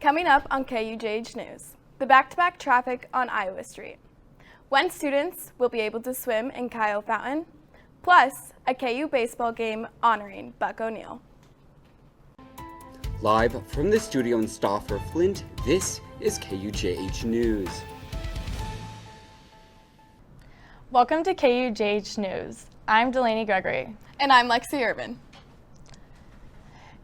Coming up on KUJH News, the back-to-back traffic on Iowa Street. When students will be able to swim in Kyle Fountain, plus a KU baseball game honoring Buck O'Neill. Live from the studio in Stauffer, Flint, this is KUJH News. Welcome to KUJH News. I'm Delaney Gregory. And I'm Lexi Urban.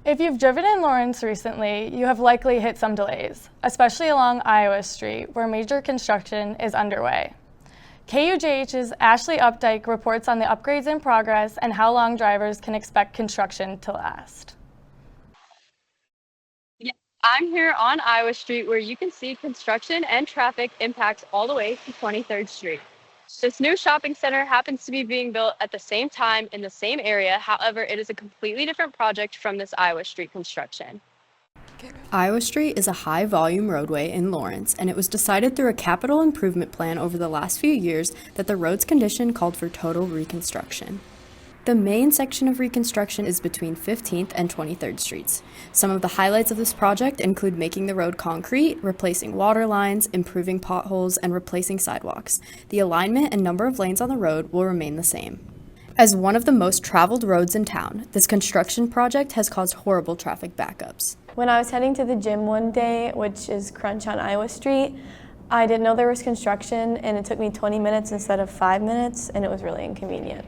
If you've driven in Lawrence recently, you have likely hit some delays, especially along Iowa Street, where major construction is underway. KUJH's Ashley Updike reports on the upgrades in progress and how long drivers can expect construction to last. Yeah, I'm here on Iowa Street where you can see construction and traffic impacts all the way to 23rd Street. This new shopping center happens to be being built at the same time in the same area. However, it is a completely different project from this Iowa Street construction. Iowa Street is a high-volume roadway in Lawrence, and it was decided through a capital improvement plan over the last few years that the road's condition called for total reconstruction. The main section of reconstruction is between 15th and 23rd Streets. Some of the highlights of this project include making the road concrete, replacing water lines, improving potholes, and replacing sidewalks. The alignment and number of lanes on the road will remain the same. As one of the most traveled roads in town, this construction project has caused horrible traffic backups. When I was heading to the gym one day, which is Crunch on Iowa Street, I didn't know there was construction, and it took me 20 minutes instead of 5 minutes, and it was really inconvenient.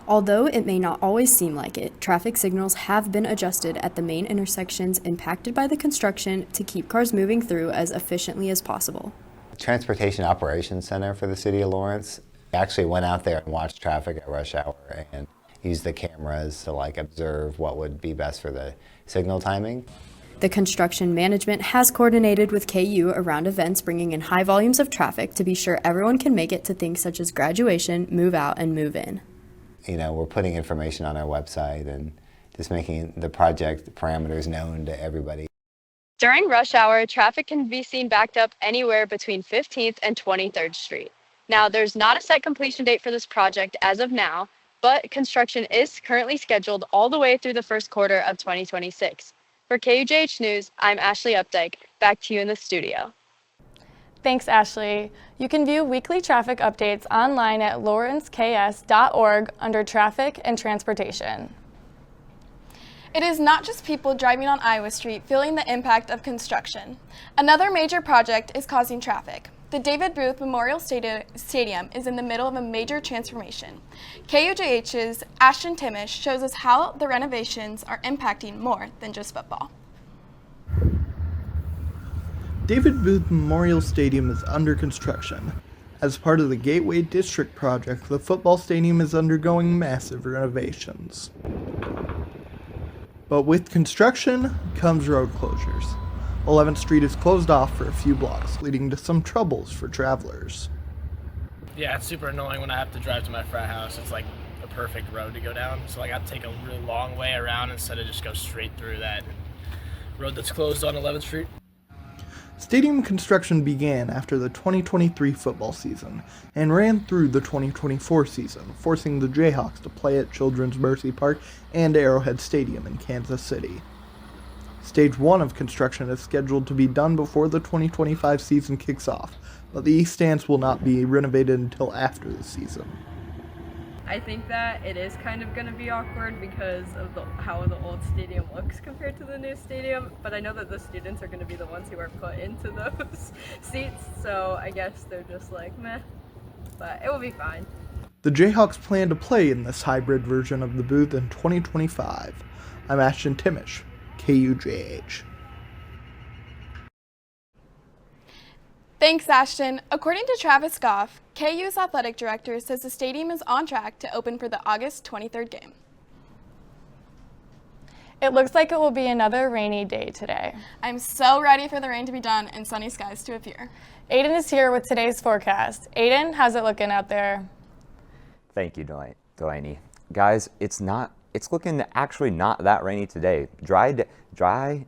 Although it may not always seem like it, traffic signals have been adjusted at the main intersections impacted by the construction to keep cars moving through as efficiently as possible. Transportation Operations Center for the City of Lawrence actually went out there and watched traffic at rush hour and used the cameras to observe what would be best for the signal timing. The construction management has coordinated with KU around events bringing in high volumes of traffic to be sure everyone can make it to things such as graduation, move out, and move in. We're putting information on our website and just making the project parameters known to everybody. During rush hour, traffic can be seen backed up anywhere between 15th and 23rd Street. Now, there's not a set completion date for this project as of now, but construction is currently scheduled all the way through the first quarter of 2026. For KUJH News, I'm Ashley Updike. Back to you in the studio. Thanks, Ashley. You can view weekly traffic updates online at lawrenceks.org under Traffic and Transportation. It is not just people driving on Iowa Street feeling the impact of construction. Another major project is causing traffic. The David Booth Memorial Stadium is in the middle of a major transformation. KUJH's Ashton Timish shows us how the renovations are impacting more than just football. David Booth Memorial Stadium is under construction. As part of the Gateway District project, the football stadium is undergoing massive renovations. But with construction comes road closures. 11th Street is closed off for a few blocks, leading to some troubles for travelers. Yeah, it's super annoying when I have to drive to my frat house. It's like a perfect road to go down, so I got to take a really long way around instead of just go straight through that road that's closed on 11th Street. Stadium construction began after the 2023 football season and ran through the 2024 season, forcing the Jayhawks to play at Children's Mercy Park and Arrowhead Stadium in Kansas City. Stage 1 of construction is scheduled to be done before the 2025 season kicks off, but the East Stands will not be renovated until after the season. I think that it is kind of going to be awkward because of how the old stadium looks compared to the new stadium, but I know that the students are going to be the ones who are put into those seats, so I guess they're just like, meh, but it will be fine. The Jayhawks plan to play in this hybrid version of the booth in 2025. I'm Ashton Timish, KUJH. Thanks, Ashton. According to Travis Goff, KU's athletic director says the stadium is on track to open for the August 23rd game. It looks like it will be another rainy day today. I'm so ready for the rain to be done and sunny skies to appear. Aiden is here with today's forecast. Aiden, how's it looking out there? Thank you, Delaney. Guys, it's not it's looking actually not that rainy today. Dry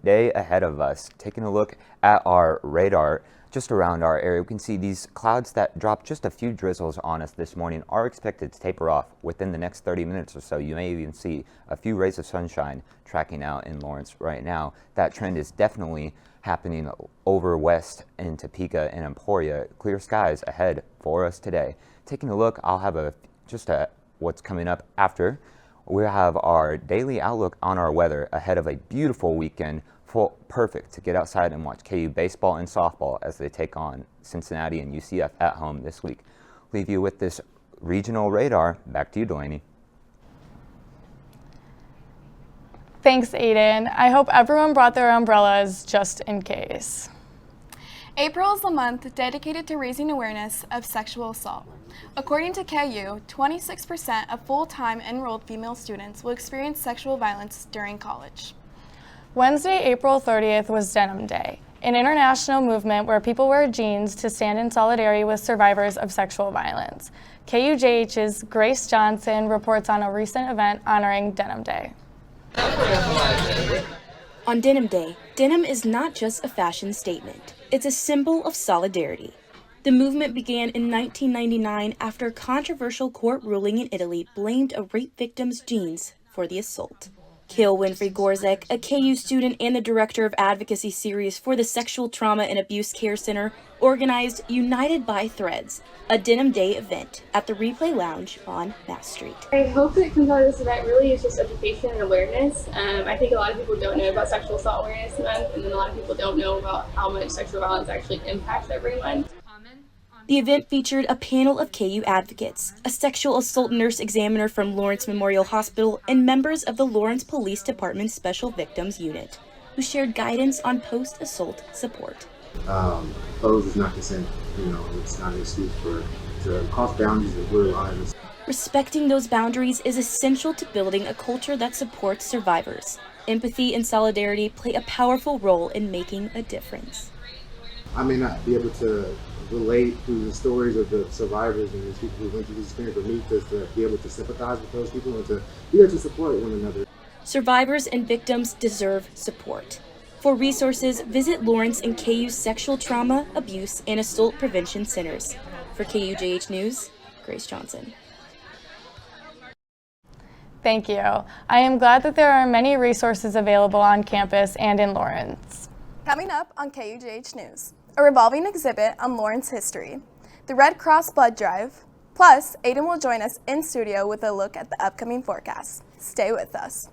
day ahead of us. Taking a look at our radar just around our area, we can see these clouds that dropped just a few drizzles on us this morning are expected to taper off within the next 30 minutes or so. You may even see a few rays of sunshine tracking out in Lawrence right now. That trend is definitely happening over west in Topeka and Emporia. Clear skies ahead for us today. Taking a look, I'll have what's coming up after. We have our daily outlook on our weather ahead of a beautiful weekend. Perfect to get outside and watch KU baseball and softball as they take on Cincinnati and UCF at home this week. Leave you with this regional radar. Back to you, Delaney. Thanks, Aiden. I hope everyone brought their umbrellas just in case. April is the month dedicated to raising awareness of sexual assault. According to KU, 26% of full-time enrolled female students will experience sexual violence during college. Wednesday, April 30th was Denim Day, an international movement where people wear jeans to stand in solidarity with survivors of sexual violence. KUJH's Grace Johnson reports on a recent event honoring Denim Day. On Denim Day, denim is not just a fashion statement. It's a symbol of solidarity. The movement began in 1999 after a controversial court ruling in Italy blamed a rape victim's jeans for the assault. Kale Winfrey Gorzek, a KU student and the director of advocacy series for the Sexual Trauma and Abuse Care Center, organized United by Threads, a Denim Day event at the Replay Lounge on Mass Street. I hope that comes out of this event really is just education and awareness. I think a lot of people don't know about Sexual Assault Awareness Month, and then a lot of people don't know about how much sexual violence actually impacts everyone. The event featured a panel of KU advocates, a sexual assault nurse examiner from Lawrence Memorial Hospital, and members of the Lawrence Police Department Special Victims Unit, who shared guidance on post-assault support. Pose is not consent. It's not an excuse to cross boundaries and blur lines. Respecting those boundaries is essential to building a culture that supports survivors. Empathy and solidarity play a powerful role in making a difference. I may not be able to relate through the stories of the survivors and these people who went through this experience, but me to be able to sympathize with those people and to be there to support one another. Survivors and victims deserve support. For resources, visit Lawrence and KU's Sexual Trauma, Abuse, and Assault Prevention Centers. For KUJH News, Grace Johnson. Thank you. I am glad that there are many resources available on campus and in Lawrence. Coming up on KUJH News, a revolving exhibit on Lawrence history, the Red Cross Blood Drive, plus Aiden will join us in studio with a look at the upcoming forecast. Stay with us.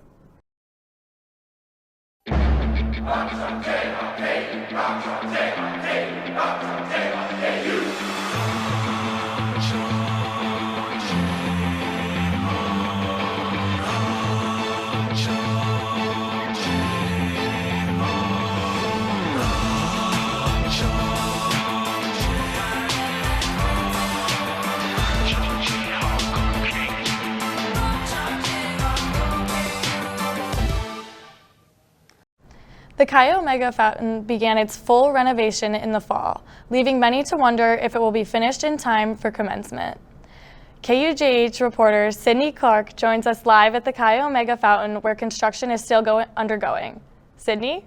The Chi Omega Fountain began its full renovation in the fall, leaving many to wonder if it will be finished in time for commencement. KUJH reporter Sydney Clark joins us live at the Chi Omega Fountain where construction is still undergoing. Sydney?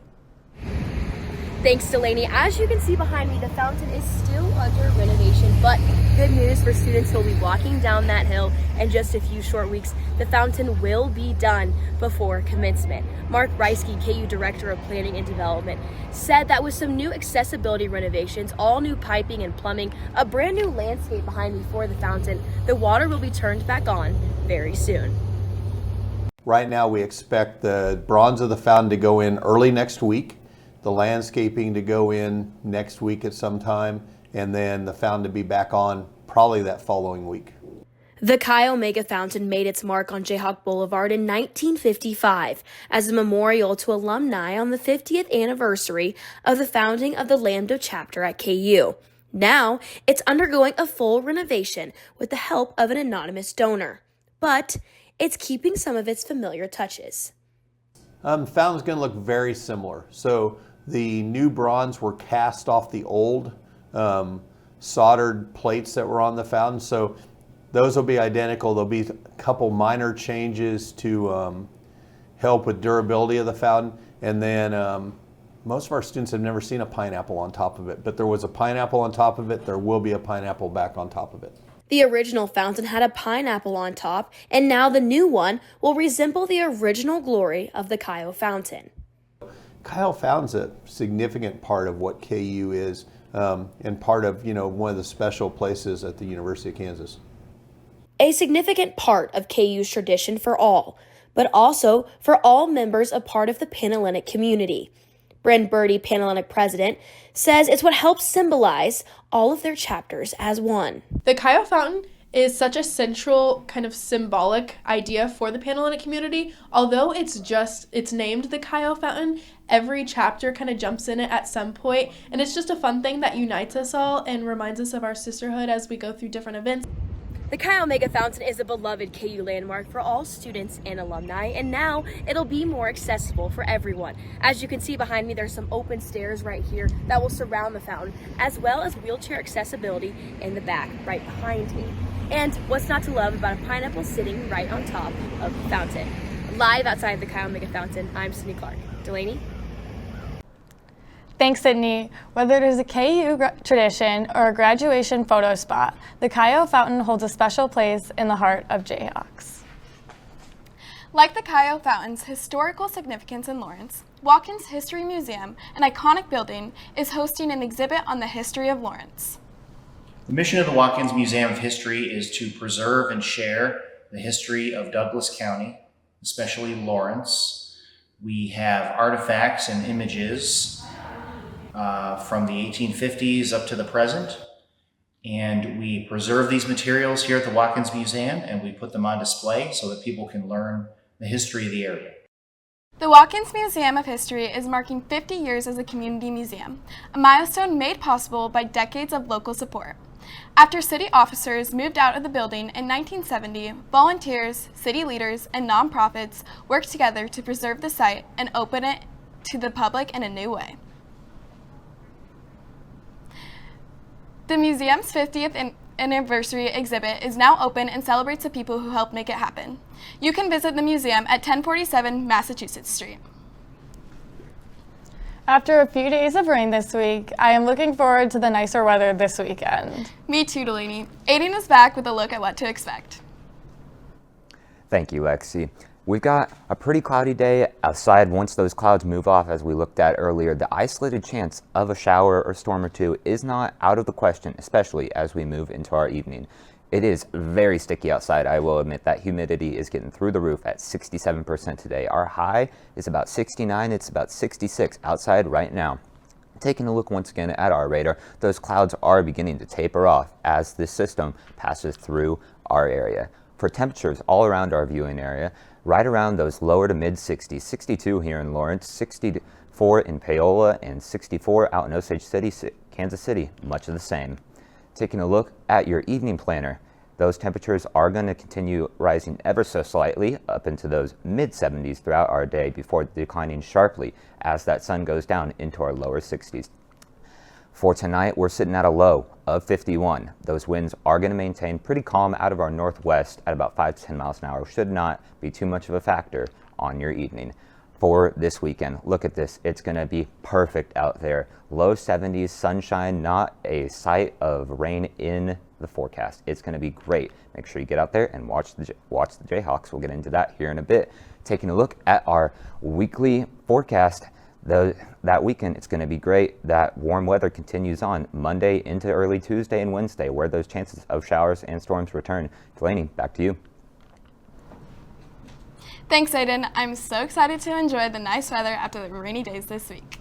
Thanks, Delaney. As you can see behind me, the fountain is still under renovation, but good news for students who will be walking down that hill in just a few short weeks. The fountain will be done before commencement. Mark Reisky, KU Director of Planning and Development, said that with some new accessibility renovations, all new piping and plumbing, a brand new landscape behind me for the fountain, the water will be turned back on very soon. Right now we expect the bronze of the fountain to go in early next week, the landscaping to go in next week at some time, and then the fountain to be back on probably that following week. The Chi Omega Fountain made its mark on Jayhawk Boulevard in 1955 as a memorial to alumni on the 50th anniversary of the founding of the Lambda chapter at KU. Now, it's undergoing a full renovation with the help of an anonymous donor, but it's keeping some of its familiar touches. The fountain's going to look very similar. So the new bronze were cast off the old soldered plates that were on the fountain. So those will be identical. There'll be a couple minor changes to help with durability of the fountain. And then most of our students have never seen a pineapple on top of it, but there was a pineapple on top of it. There will be a pineapple back on top of it. The original fountain had a pineapple on top, and now the new one will resemble the original glory of the KUJH fountain. KUJH Fountain's a significant part of what KU is, and part of, one of the special places at the University of Kansas. A significant part of KU's tradition for all, but also for all members a part of the Panhellenic community. Bryn Birdie, Panhellenic president, says it's what helps symbolize all of their chapters as one. The KUJH fountain is such a central kind of symbolic idea for the Panhellenic community. Although it's named the KUJH fountain, every chapter kind of jumps in it at some point, and it's just a fun thing that unites us all and reminds us of our sisterhood as we go through different events. The KUJH Mega Fountain is a beloved KU landmark for all students and alumni, and now it'll be more accessible for everyone. As you can see behind me, there's some open stairs right here that will surround the fountain, as well as wheelchair accessibility in the back right behind me. And what's not to love about a pineapple sitting right on top of the fountain? Live outside the KUJH Mega Fountain, I'm Sydney Clark. Delaney? Thanks, Sydney. Whether it is a KU tradition or a graduation photo spot, the KUJH fountain holds a special place in the heart of Jayhawks. Like the KUJH fountain's historical significance in Lawrence, Watkins History Museum, an iconic building, is hosting an exhibit on the history of Lawrence. The mission of the Watkins Museum of History is to preserve and share the history of Douglas County, especially Lawrence. We have artifacts and images from the 1850s up to the present, and we preserve these materials here at the Watkins Museum, and we put them on display so that people can learn the history of the area. The Watkins Museum of History is marking 50 years as a community museum, a milestone made possible by decades of local support. After city officers moved out of the building in 1970, volunteers, city leaders, and nonprofits worked together to preserve the site and open it to the public in a new way. The museum's 50th anniversary exhibit is now open and celebrates the people who helped make it happen. You can visit the museum at 1047 Massachusetts Street. After a few days of rain this week, I am looking forward to the nicer weather this weekend. Me too, Delaney. Aiden is back with a look at what to expect. Thank you, Lexi. We've got a pretty cloudy day outside. Once those clouds move off, as we looked at earlier, the isolated chance of a shower or storm or two is not out of the question, especially as we move into our evening. It is very sticky outside. I will admit that humidity is getting through the roof at 67% today. Our high is about 69. It's about 66 outside right now. Taking a look once again at our radar, those clouds are beginning to taper off as this system passes through our area. For temperatures all around our viewing area, right around those lower to mid 60s, 62 here in Lawrence, 64 in Paola, and 64 out in Osage City, Kansas City, much of the same. Taking a look at your evening planner, those temperatures are going to continue rising ever so slightly up into those mid 70s throughout our day before declining sharply as that sun goes down into our lower 60s. For tonight, we're sitting at a low of 51. Those winds are going to maintain pretty calm out of our northwest at about 5 to 10 miles an hour. Should not be too much of a factor on your evening. For this weekend, look at this. It's going to be perfect out there. Low 70s, sunshine, not a sight of rain in the forecast. It's going to be great. Make sure you get out there and watch the Jayhawks. We'll get into that here in a bit. Taking a look at our weekly forecast, that weekend, it's going to be great. That warm weather continues on Monday into early Tuesday and Wednesday, where those chances of showers and storms return. Delaney, back to you. Thanks, Aiden. I'm so excited to enjoy the nice weather after the rainy days this week.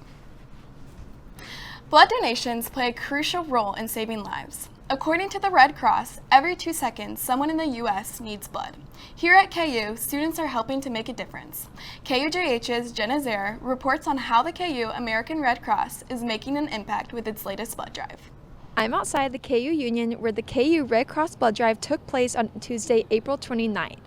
Blood donations play a crucial role in saving lives. According to the Red Cross, every 2 seconds, someone in the U.S. needs blood. Here at KU, students are helping to make a difference. KUJH's Jenna Zare reports on how the KU American Red Cross is making an impact with its latest blood drive. I'm outside the KU Union where the KU Red Cross blood drive took place on Tuesday, April 29th.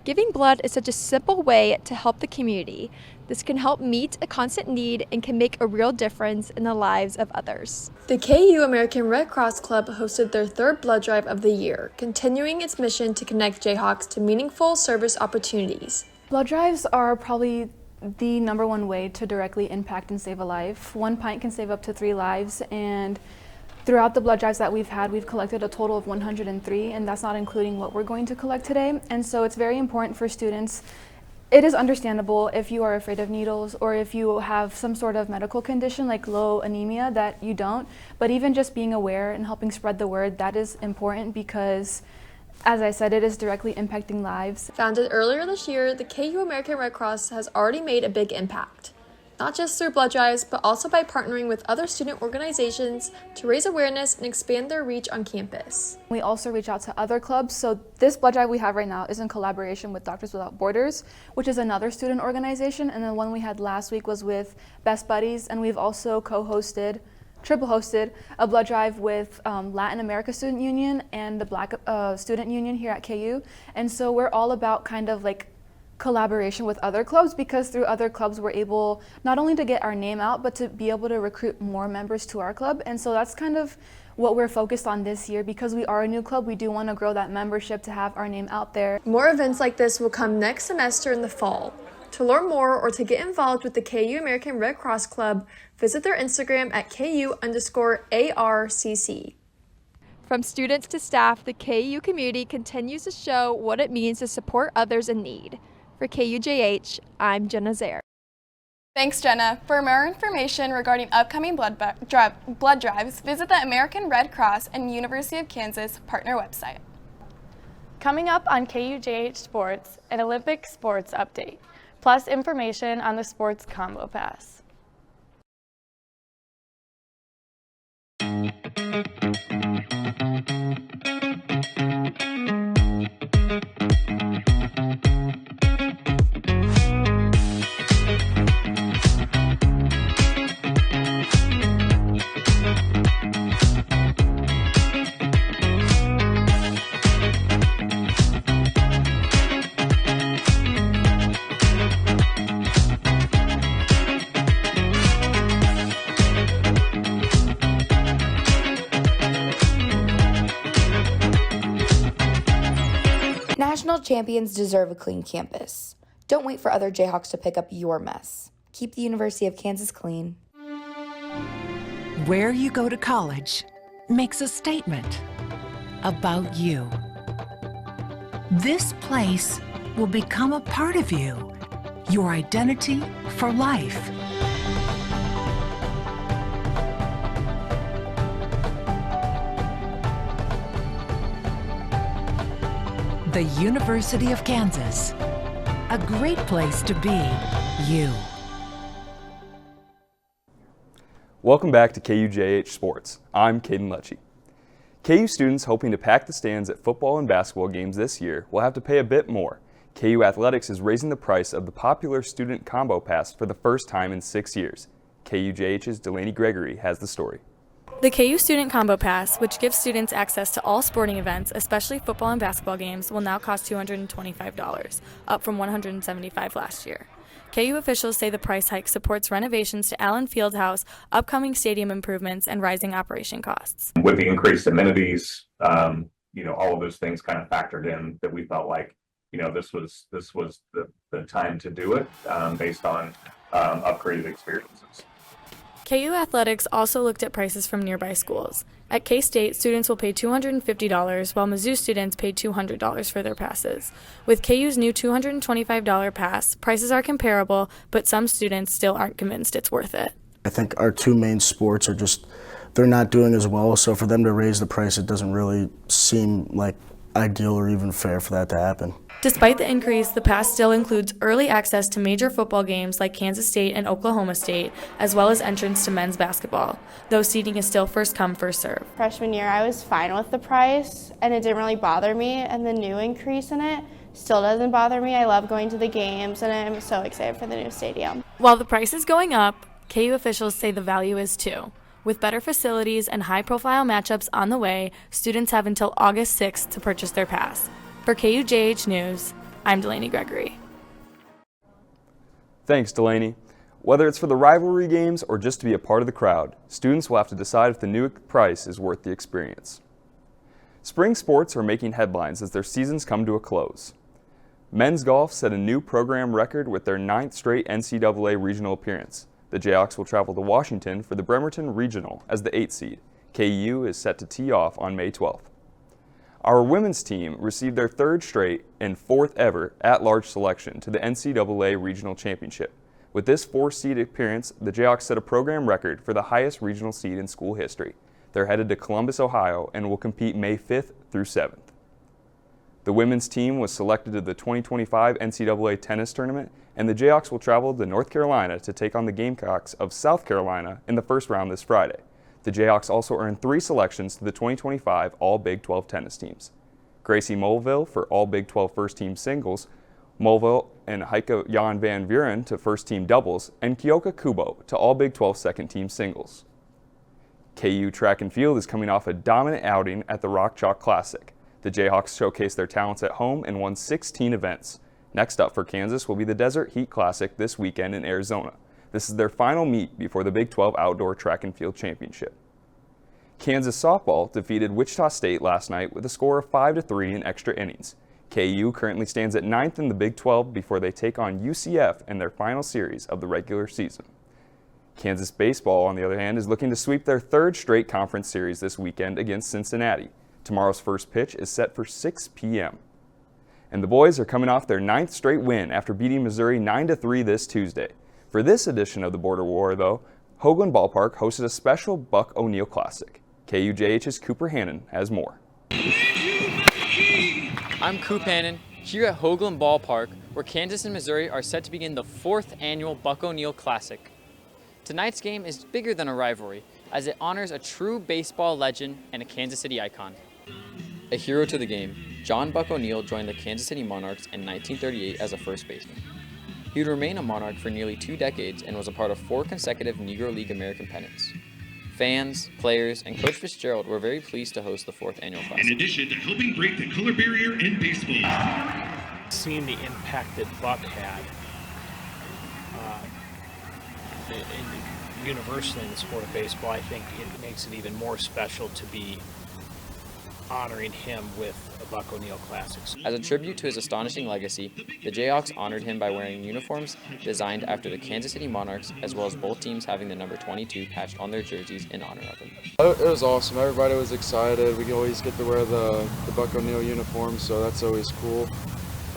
Giving blood is such a simple way to help the community. This can help meet a constant need and can make a real difference in the lives of others. The KU American Red Cross Club hosted their third blood drive of the year, continuing its mission to connect Jayhawks to meaningful service opportunities. Blood drives are probably the #1 way to directly impact and save a life. 1 pint can save up to 3 lives, and throughout the blood drives that we've had, we've collected a total of 103, and that's not including what we're going to collect today. And so it's very important for students. It is understandable if you are afraid of needles or if you have some sort of medical condition like low anemia that you don't, but even just being aware and helping spread the word, that is important because, as I said, it is directly impacting lives. Founded earlier this year, the KU American Red Cross has already made a big impact. Not just through blood drives, but also by partnering with other student organizations to raise awareness and expand their reach on campus. We also reach out to other clubs, so this blood drive we have right now is in collaboration with Doctors Without Borders, which is another student organization, and the one we had last week was with Best Buddies, and we've also triple hosted a blood drive with Latin America Student Union and the Black Student Union here at KU, and so we're all about kind of like collaboration with other clubs, because through other clubs we're able not only to get our name out but to be able to recruit more members to our club. And so that's kind of what we're focused on this year. Because we are a new club, we do want to grow that membership to have our name out there. More events like this will come next semester in the fall. To learn more or to get involved with the KU American Red Cross Club, visit their Instagram at KU_ARCC. From students to staff, the KU community continues to show what it means to support others in need. For KUJH, I'm Jenna Zaire. Thanks, Jenna. For more information regarding upcoming blood drives, visit the American Red Cross and University of Kansas partner website. Coming up on KUJH Sports, an Olympic sports update, plus information on the sports combo pass. National champions deserve a clean campus. Don't wait for other Jayhawks to pick up your mess. Keep the University of Kansas clean. Where you go to college makes a statement about you. This place will become a part of you, your identity for life. The University of Kansas, a great place to be you. Welcome back to KUJH Sports. I'm Caden Lecce. KU students hoping to pack the stands at football and basketball games this year will have to pay a bit more. KU Athletics is raising the price of the popular student combo pass for the first time in 6 years. KUJH's Delaney Gregory has the story. The KU Student Combo Pass, which gives students access to all sporting events, especially football and basketball games, will now cost $225, up from $175 last year. KU officials say the price hike supports renovations to Allen Fieldhouse, upcoming stadium improvements, and rising operation costs. With the increased amenities, all of those things kind of factored in that we felt like, this was the time to do it based on upgraded experiences. KU Athletics also looked at prices from nearby schools. At K-State, students will pay $250, while Mizzou students pay $200 for their passes. With KU's new $225 pass, prices are comparable, but some students still aren't convinced it's worth it. I think our two main sports they're not doing as well, so for them to raise the price, it doesn't really seem like ideal or even fair for that to happen. Despite the increase, the pass still includes early access to major football games like Kansas State and Oklahoma State, as well as entrance to men's basketball, though seating is still first come, first serve. Freshman year, I was fine with the price, and it didn't really bother me, and the new increase in it still doesn't bother me. I love going to the games, and I'm so excited for the new stadium. While the price is going up, KU officials say the value is too. With better facilities and high-profile matchups on the way, students have until August 6th to purchase their pass. For KUJH News, I'm Delaney Gregory. Thanks, Delaney. Whether it's for the rivalry games or just to be a part of the crowd, students will have to decide if the new price is worth the experience. Spring sports are making headlines as their seasons come to a close. Men's golf set a new program record with their 9th straight NCAA regional appearance. The Jayhawks will travel to Washington for the Bremerton Regional as the 8th seed. KU is set to tee off on May 12th. Our women's team received their 3rd straight and 4th ever at-large selection to the NCAA Regional Championship. With this 4-seed appearance, the Jayhawks set a program record for the highest regional seed in school history. They're headed to Columbus, Ohio, and will compete May 5th through 7th. The women's team was selected to the 2025 NCAA tennis tournament, and the Jayhawks will travel to North Carolina to take on the Gamecocks of South Carolina in the first round this Friday. The Jayhawks also earned 3 selections to the 2025 All Big 12 tennis teams. Gracie Mulville for All Big 12 first team singles, Mulville and Heike Jan van Vuren to first team doubles, and Kyoka Kubo to All Big 12 second team singles. KU track and field is coming off a dominant outing at the Rock Chalk Classic. The Jayhawks showcased their talents at home and won 16 events. Next up for Kansas will be the Desert Heat Classic this weekend in Arizona. This is their final meet before the Big 12 Outdoor Track and Field Championship. Kansas softball defeated Wichita State last night with a score of 5-3 in extra innings. KU currently stands at 9th in the Big 12 before they take on UCF in their final series of the regular season. Kansas baseball, on the other hand, is looking to sweep their 3rd straight conference series this weekend against Cincinnati. Tomorrow's first pitch is set for 6 p.m. And the boys are coming off their 9th straight win after beating Missouri 9-3 this Tuesday. For this edition of the Border War, though, Hoagland Ballpark hosted a special Buck O'Neill Classic. KUJH's Cooper Hannon has more. I'm Coop Hannon, here at Hoagland Ballpark, where Kansas and Missouri are set to begin the 4th annual Buck O'Neill Classic. Tonight's game is bigger than a rivalry, as it honors a true baseball legend and a Kansas City icon. A hero to the game, John Buck O'Neill joined the Kansas City Monarchs in 1938 as a first baseman. He would remain a Monarch for nearly 2 decades and was a part of 4 consecutive Negro League American pennants. Fans, players, and Coach Fitzgerald were very pleased to host the 4th annual Classic. In addition to helping break the color barrier in baseball. Seeing the impact that Buck had universally in the sport of baseball, I think it makes it even more special to be honoring him with a Buck O'Neill Classic. As a tribute to his astonishing legacy, the Jayhawks honored him by wearing uniforms designed after the Kansas City Monarchs, as well as both teams having the number 22 patched on their jerseys in honor of him. It was awesome. Everybody was excited. We always get to wear the Buck O'Neill uniform, so that's always cool.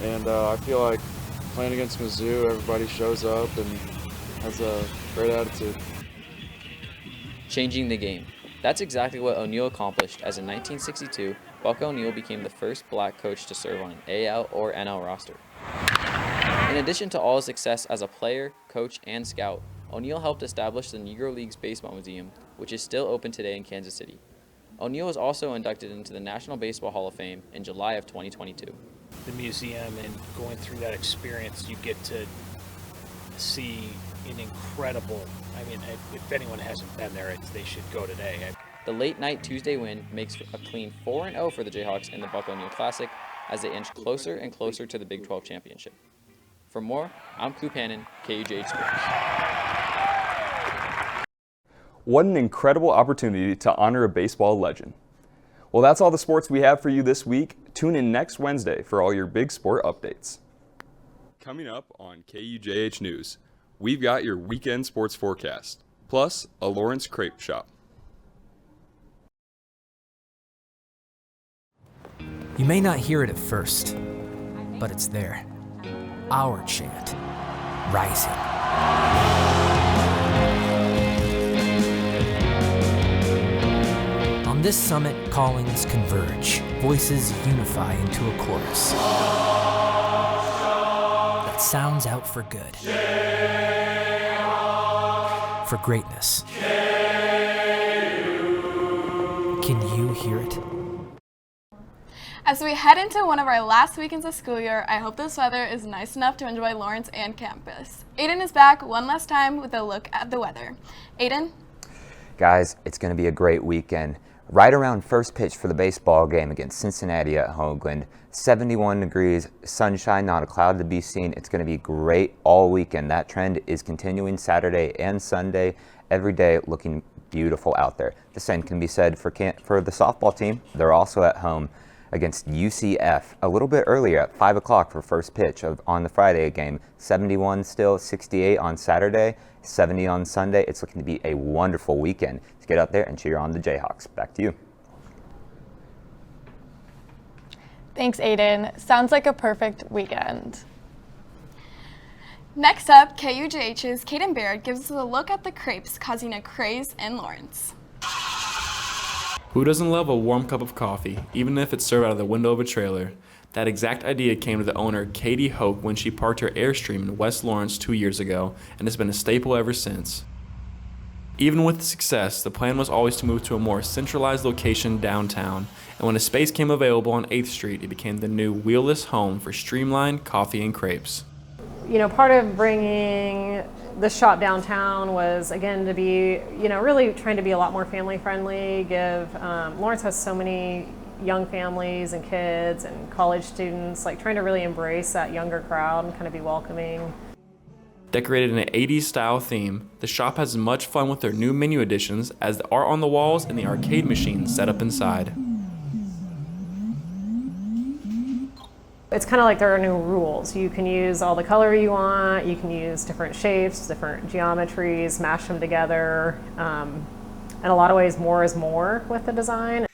And I feel like playing against Mizzou, everybody shows up and has a great attitude. Changing the game. That's exactly what O'Neill accomplished, as in 1962, Buck O'Neill became the first black coach to serve on an AL or NL roster. In addition to all his success as a player, coach, and scout, O'Neill helped establish the Negro Leagues Baseball Museum, which is still open today in Kansas City. O'Neill was also inducted into the National Baseball Hall of Fame in July of 2022. The museum, and going through that experience, you get to see an incredible, if anyone hasn't been there, they should go today. The late night Tuesday win makes a clean 4-0 for the Jayhawks in the Buck O'Neill Classic as they inch closer and closer to the Big 12 championship. For more, I'm Coop Hannon, KUJH Sports. What an incredible opportunity to honor a baseball legend. Well, that's all the sports we have for you this week. Tune in next Wednesday for all your big sport updates. Coming up on KUJH News, we've got your weekend sports forecast, plus a Lawrence crepe shop. You may not hear it at first, but it's there. Our chant, rising. On this summit, callings converge, voices unify into a chorus that sounds out for good, for greatness. Can you hear it? As we head into one of our last weekends of school year, I hope this weather is nice enough to enjoy Lawrence and campus. Aiden is back one last time with a look at the weather. Aiden? Guys, it's going to be a great weekend. Right around first pitch for the baseball game against Cincinnati at Hoagland. 71 degrees, sunshine, not a cloud to be seen. It's going to be great all weekend. That trend is continuing Saturday and Sunday. Every day looking beautiful out there. The same can be said for the softball team. They're also at home against UCF a little bit earlier at 5 o'clock for first pitch on the Friday game. 71 still, 68 on Saturday, 70 on Sunday. It's looking to be a wonderful weekend to get out there and cheer on the Jayhawks. Back to you. Thanks, Aiden. Sounds like a perfect weekend. Next up, KUJH's Kaden Baird gives us a look at the crepes causing a craze in Lawrence. Who doesn't love a warm cup of coffee, even if it's served out of the window of a trailer? That exact idea came to the owner, Katie Hoke, when she parked her Airstream in West Lawrence 2 years ago, and has been a staple ever since. Even with the success, the plan was always to move to a more centralized location downtown, and when a space came available on 8th Street, it became the new wheelless home for streamlined coffee and crepes. You know, part of bringing the shop downtown was, again, to be, really trying to be a lot more family friendly, Lawrence has so many young families and kids and college students, trying to really embrace that younger crowd and kind of be welcoming. Decorated in an 80s style theme, the shop has as much fun with their new menu additions as the art on the walls and the arcade machines set up inside. It's kind of like there are new rules. You can use all the color you want, you can use different shapes, different geometries, mash them together. In a lot of ways, more is more with the design.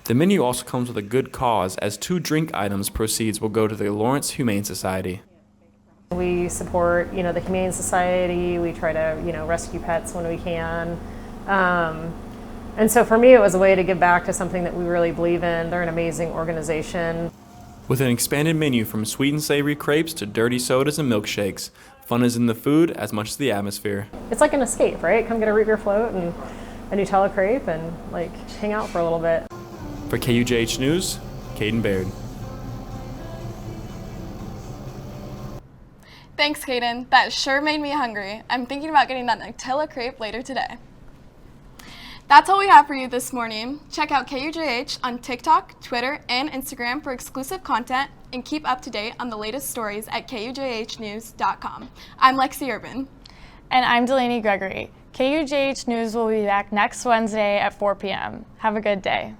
The menu also comes with a good cause, as 2 drink items proceeds will go to the Lawrence Humane Society. We support, the Humane Society. We try to, rescue pets when we can. And so for me, it was a way to give back to something that we really believe in. They're an amazing organization. With an expanded menu from sweet and savory crepes to dirty sodas and milkshakes, fun is in the food as much as the atmosphere. It's like an escape, right? Come get a root beer float and a Nutella crepe and hang out for a little bit. For KUJH News, Kaden Baird. Thanks, Kaden. That sure made me hungry. I'm thinking about getting that Nutella crepe later today. That's all we have for you this morning. Check out KUJH on TikTok, Twitter, and Instagram for exclusive content, and keep up to date on the latest stories at KUJHnews.com. I'm Lexi Urban. And I'm Delaney Gregory. KUJH News will be back next Wednesday at 4 p.m. Have a good day.